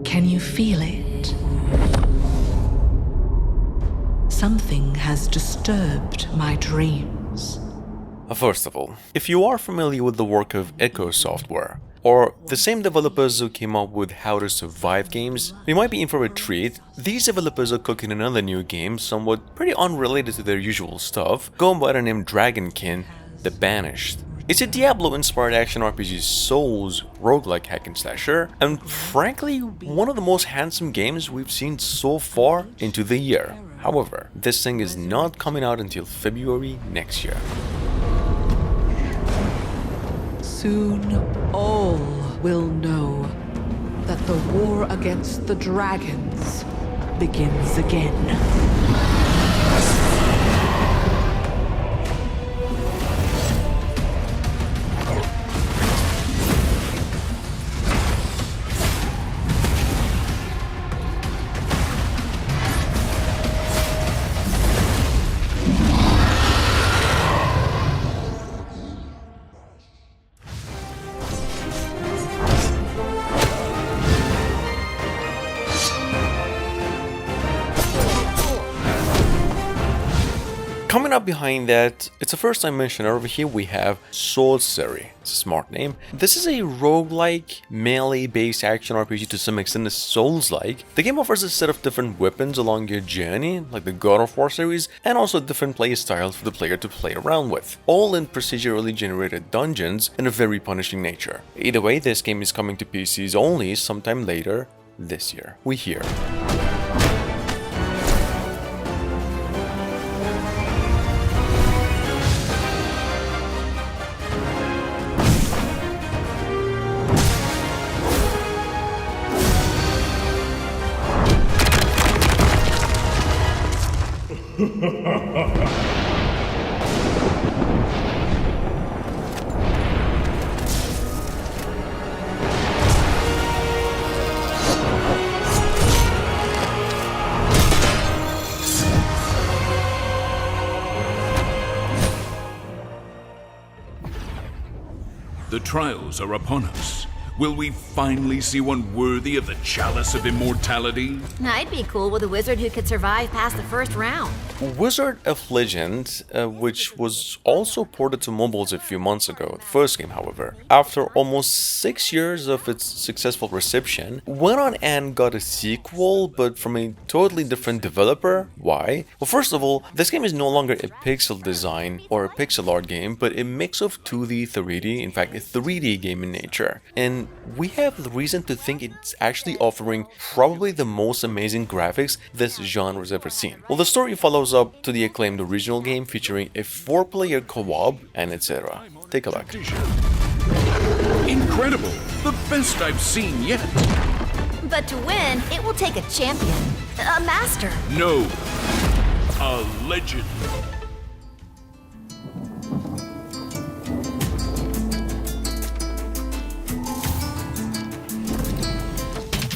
Can you feel it? Something has disturbed my dreams. First of all, if you are familiar with the work of Echo Software, or the same developers who came up with How to Survive games, you might be in for a treat. These developers are cooking another new game, somewhat pretty unrelated to their usual stuff, going by the name Dragonkin, The Banished. It's a Diablo-inspired action RPG Souls roguelike hack and slasher, and frankly, one of the most handsome games we've seen so far into the year. However, this thing is not coming out until February next year. Soon all will know that the war against the dragons begins again. Coming up behind that, it's a first time mention. Over here we have Swordcery. It's a smart name. This is a roguelike, melee-based action RPG to some extent, a Souls-like. The game offers a set of different weapons along your journey, like the God of War series, and also different play styles for the player to play around with, all in procedurally generated dungeons and a very punishing nature. Either way, this game is coming to PCs only sometime later this year. We hear. The trials are upon us. Will we finally see one worthy of the Chalice of Immortality? I'd be cool with a wizard who could survive past the first round. Wizard of Legend, which was also ported to mobiles a few months ago, the first game however, after almost 6 years of its successful reception, went on and got a sequel, but from a totally different developer. Why? Well, first of all, this game is no longer a pixel design or a pixel art game, but a mix of 2D, 3D, in fact a 3D game in nature. And we have the reason to think it's actually offering probably the most amazing graphics this genre has ever seen. Well, the story follows up to the acclaimed original game featuring a 4-player co-op and etc. Take a look. Incredible! The best I've seen yet! But to win, it will take a champion, a master. No, a legend.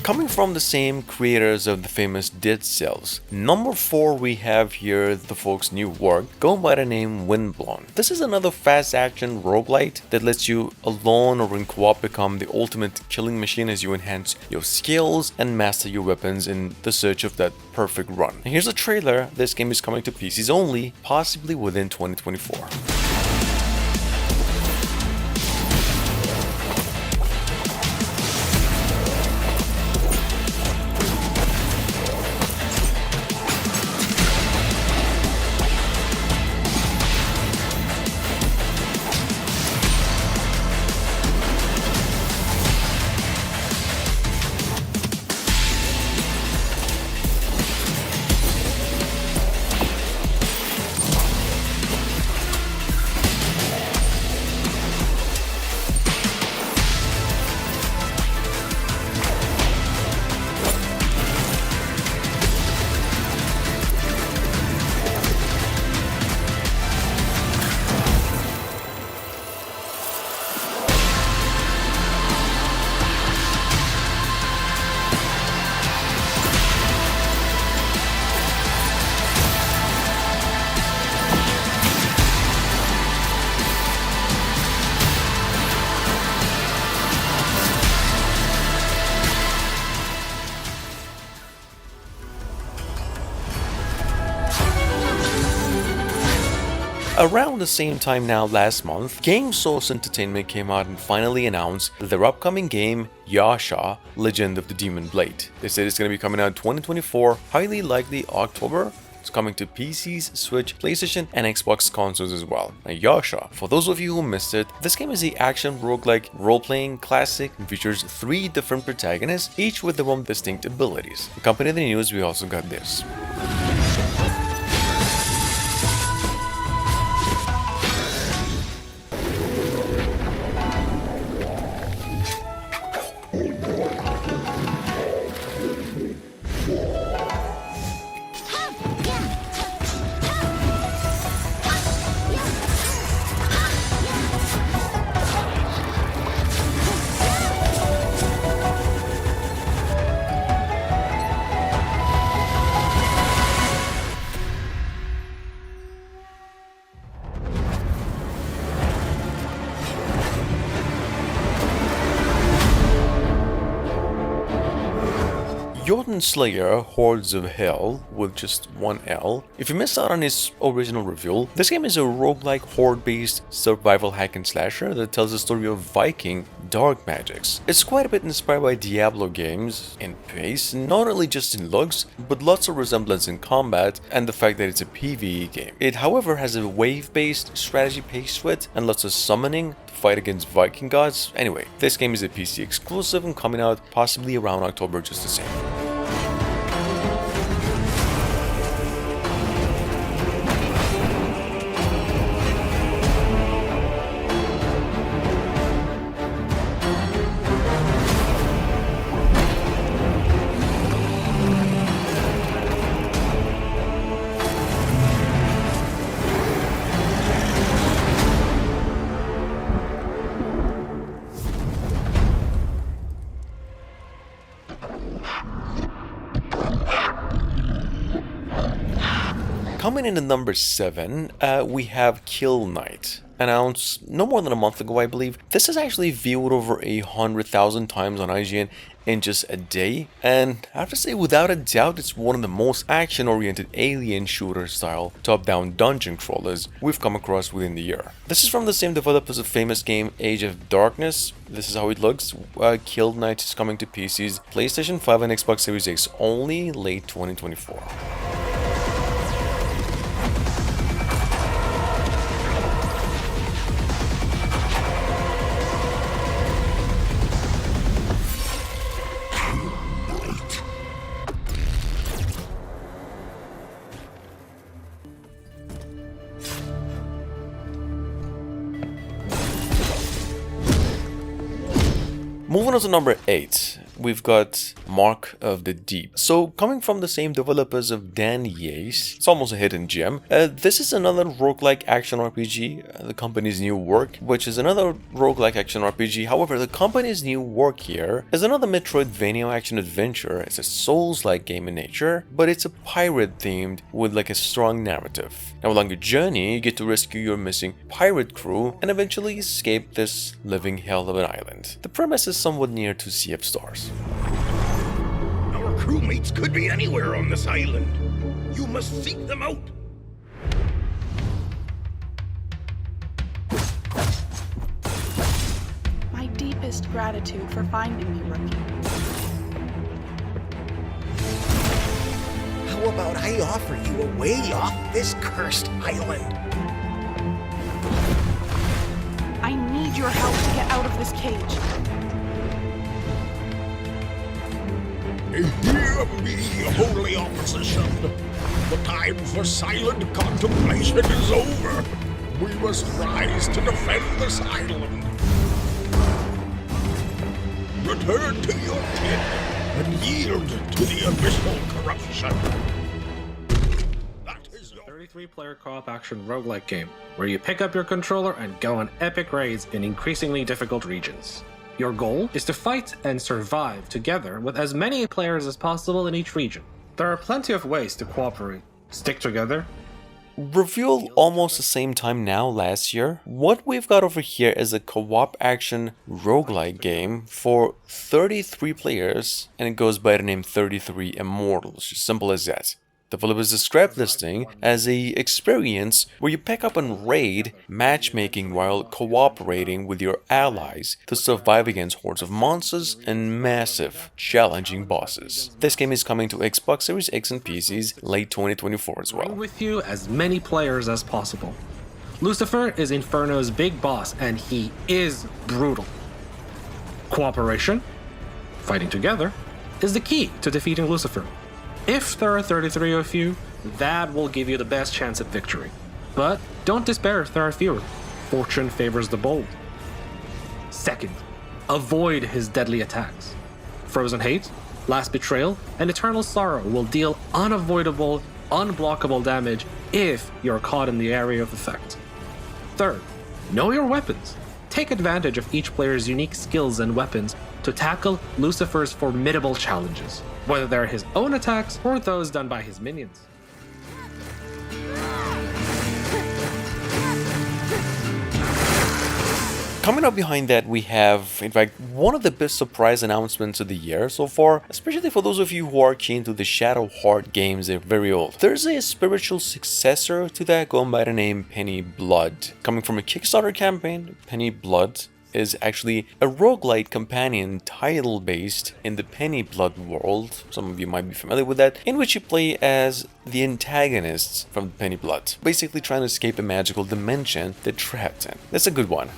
Coming from the same creators of the famous Dead Cells, number 4 we have here the folks' new work, going by the name Windblown. This is another fast action roguelite that lets you alone or in co-op become the ultimate killing machine as you enhance your skills and master your weapons in the search of that perfect run. And here's a trailer. This game is coming to PCs only, possibly within 2024. Around the same time now last month, Game Source Entertainment came out and finally announced their upcoming game, Yasha, Legend of the Demon Blade. They said it's going to be coming out in 2024, highly likely October. It's coming to PCs, Switch, PlayStation, and Xbox consoles as well. Now, Yasha, for those of you who missed it, this game is the action roguelike role-playing classic and features 3 different protagonists, each with their own distinct abilities. Accompanying the news, we also got this. Jotunnslayer, Hordes of Hel, with just one L. If you missed out on his original review, this game is a roguelike horde-based survival hack and slasher that tells the story of Viking dark magics. It's quite a bit inspired by Diablo games in pace, not only just in looks, but lots of resemblance in combat and the fact that it's a PvE game. It, however, has a wave-based strategy pace to it and lots of summoning to fight against Viking gods. Anyway, this game is a PC exclusive and coming out possibly around October just the same. Coming in at number 7, we have Kill Knight. Announced no more than a month ago, I believe. This is actually viewed over 100,000 times on IGN in just a day, and I have to say, without a doubt, it's one of the most action-oriented alien shooter style top-down dungeon crawlers we've come across within the year. This is from the same developers of famous game Age of Darkness. This is how it looks. Kill Knight is coming to PCs, PlayStation 5 and Xbox Series X only late 2024. Moving on to number 8, we've got Mark of the Deep. So, coming from the same developers of Dan Yace, it's almost a hidden gem. This is another roguelike action RPG, the company's new work, which is another roguelike action RPG. However, the company's new work here is another Metroidvania action adventure. It's a Souls-like game in nature, but it's a pirate themed with like a strong narrative. Now, along your journey, you get to rescue your missing pirate crew and eventually escape this living hell of an island. The premise is somewhat near to Sea of Stars. Our crewmates could be anywhere on this island. You must seek them out. My deepest gratitude for finding me, Rookie. How about I offer you a way off this cursed island? I need your help to get out of this cage. Hear me, holy opposition. The time for silent contemplation is over. We must rise to defend this island. Return to your kin and yield to the abyssal corruption. That is your 33-player co-op action roguelike game, where you pick up your controller and go on epic raids in increasingly difficult regions. Your goal is to fight and survive together with as many players as possible in each region. There are plenty of ways to cooperate. Stick together. Revealed almost the same time now last year, what we've got over here is a co-op action roguelike game for 33 players, and it goes by the name 33 Immortals, as simple as that. Developers describe this thing as a experience where you pick up and raid matchmaking while cooperating with your allies to survive against hordes of monsters and massive, challenging bosses. This game is coming to Xbox Series X and PCs late 2024 as well. Bring with you as many players as possible. Lucifer is Inferno's big boss, and he is brutal. Cooperation, fighting together, is the key to defeating Lucifer. If there are 33 of you, that will give you the best chance at victory. But don't despair if there are fewer. Fortune favors the bold. Second, avoid his deadly attacks. Frozen Hate, Last Betrayal, and Eternal Sorrow will deal unavoidable, unblockable damage if you're caught in the area of effect. Third, know your weapons. Take advantage of each player's unique skills and weapons to tackle Lucifer's formidable challenges, whether they're his own attacks or those done by his minions. Coming up behind that, we have, in fact, one of the best surprise announcements of the year so far, especially for those of you who are keen to the Shadow Heart games. They're very old. There's a spiritual successor to that going by the name Penny Blood. Coming from a Kickstarter campaign, Penny Blood is actually a roguelike companion title based in the Penny Blood world, some of you might be familiar with that, in which you play as the antagonists from Penny Blood, basically trying to escape a magical dimension they're trapped in. That's a good one.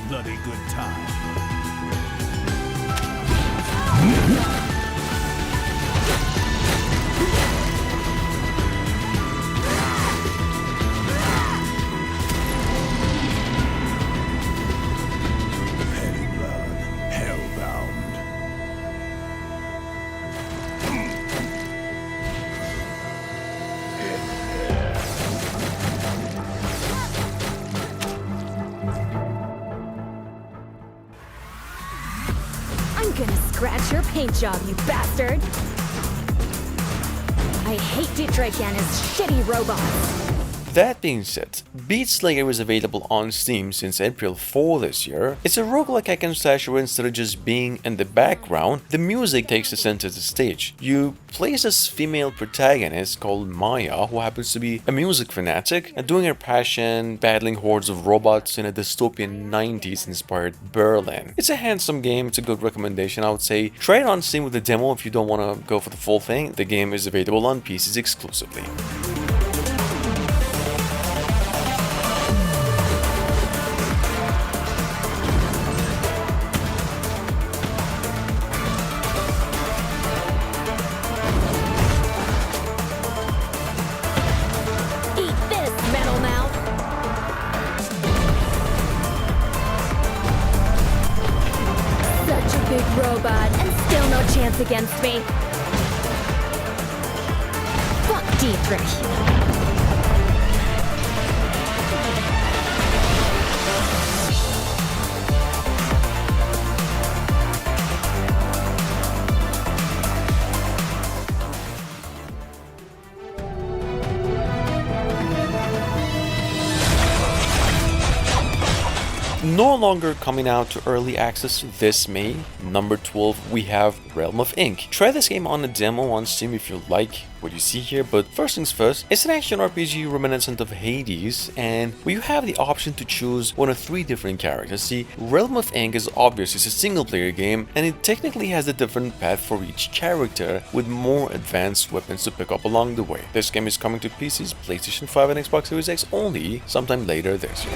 Bloody good time. Hellbound. I'm gonna scratch your paint job, you bastard! I hate Dietrich and his shitty robots. That being said, Beatslayer is available on Steam since April 4 this year. It's a roguelike hack and slash where instead of just being in the background, the music takes the center stage. You play as this female protagonist called Maya, who happens to be a music fanatic, and doing her passion battling hordes of robots in a dystopian 90s inspired Berlin. It's a handsome game, it's a good recommendation. I would say try it on Steam with the demo if you don't want to go for the full thing. The game is available on PCs exclusively. Robot, and still no chance against me. Fuck Dietrich. No longer coming out to early access this May, number 12, we have Realm of Ink. Try this game on a demo on Steam if you like what you see here, but first things first, it's an action RPG reminiscent of Hades, and where you have the option to choose one of 3 different characters. See, Realm of Ink is obvious, it's a single player game, and it technically has a different path for each character, with more advanced weapons to pick up along the way. This game is coming to PCs, PlayStation 5 and Xbox Series X only sometime later this year.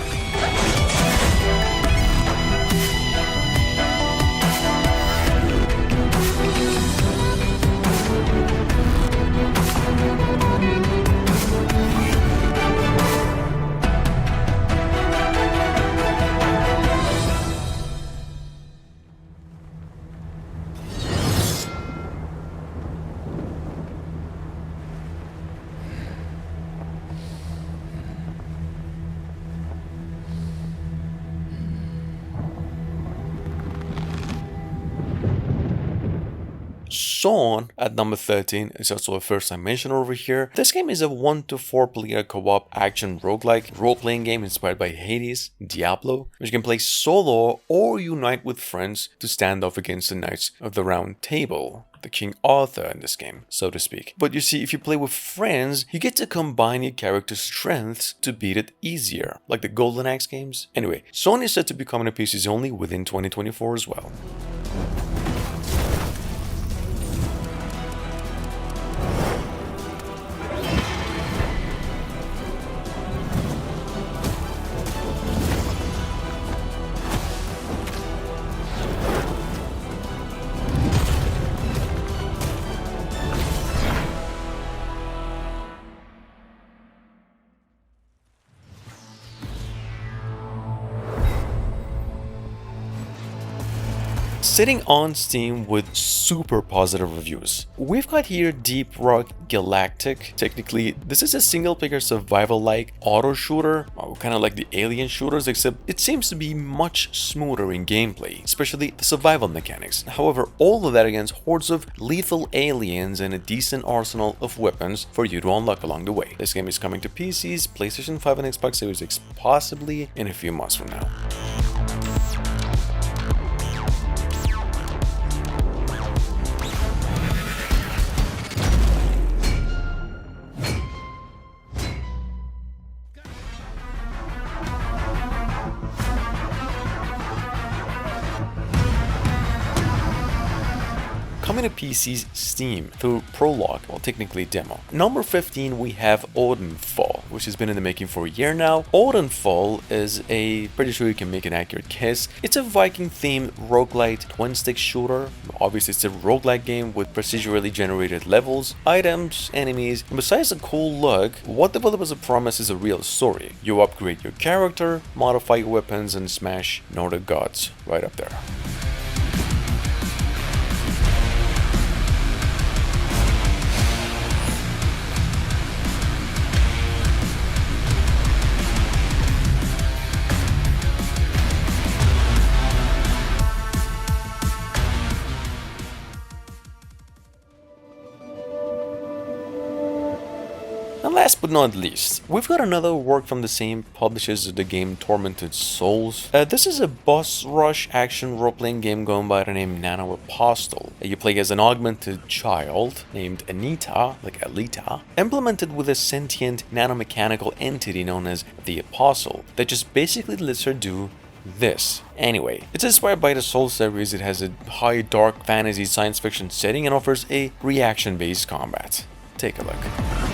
Son at number 13 is also a first time mention over here. This game is a 1 to 4 player co-op action roguelike role-playing game inspired by Hades, Diablo, which you can play solo or unite with friends to stand off against the Knights of the Round Table, the King Arthur in this game, so to speak. But you see, if you play with friends, you get to combine your character's strengths to beat it easier, like the Golden Axe games. Anyway, Son is set to be coming to PCs only within 2024 as well. Sitting on Steam with super positive reviews. We've got here Deep Rock Galactic. Technically, this is a single-player survival-like auto shooter, kind of like the Alien shooters, except it seems to be much smoother in gameplay, especially the survival mechanics. However, all of that against hordes of lethal aliens and a decent arsenal of weapons for you to unlock along the way. This game is coming to PCs, PlayStation 5 and Xbox Series X possibly in a few months from now. Coming to PC's Steam through Prologue, well technically demo. Number 15 we have Odinfall, which has been in the making for a year now. Odinfall is pretty sure you can make an accurate guess. It's a Viking themed roguelite twin stick shooter. Obviously it's a roguelike game with procedurally generated levels, items, enemies, and besides the cool look, what developers have promised is a real story. You upgrade your character, modify your weapons, and smash Nordic gods right up there. And last but not least, we've got another work from the same publishers of the game Tormented Souls. This is a boss rush action role-playing game going by the name NanoApostle. You play as an augmented child named Anita, like Alita, implemented with a sentient nanomechanical entity known as the Apostle that just basically lets her do this. Anyway, it's inspired by the Soul series. It has a high dark fantasy science fiction setting and offers a reaction-based combat. Take a look.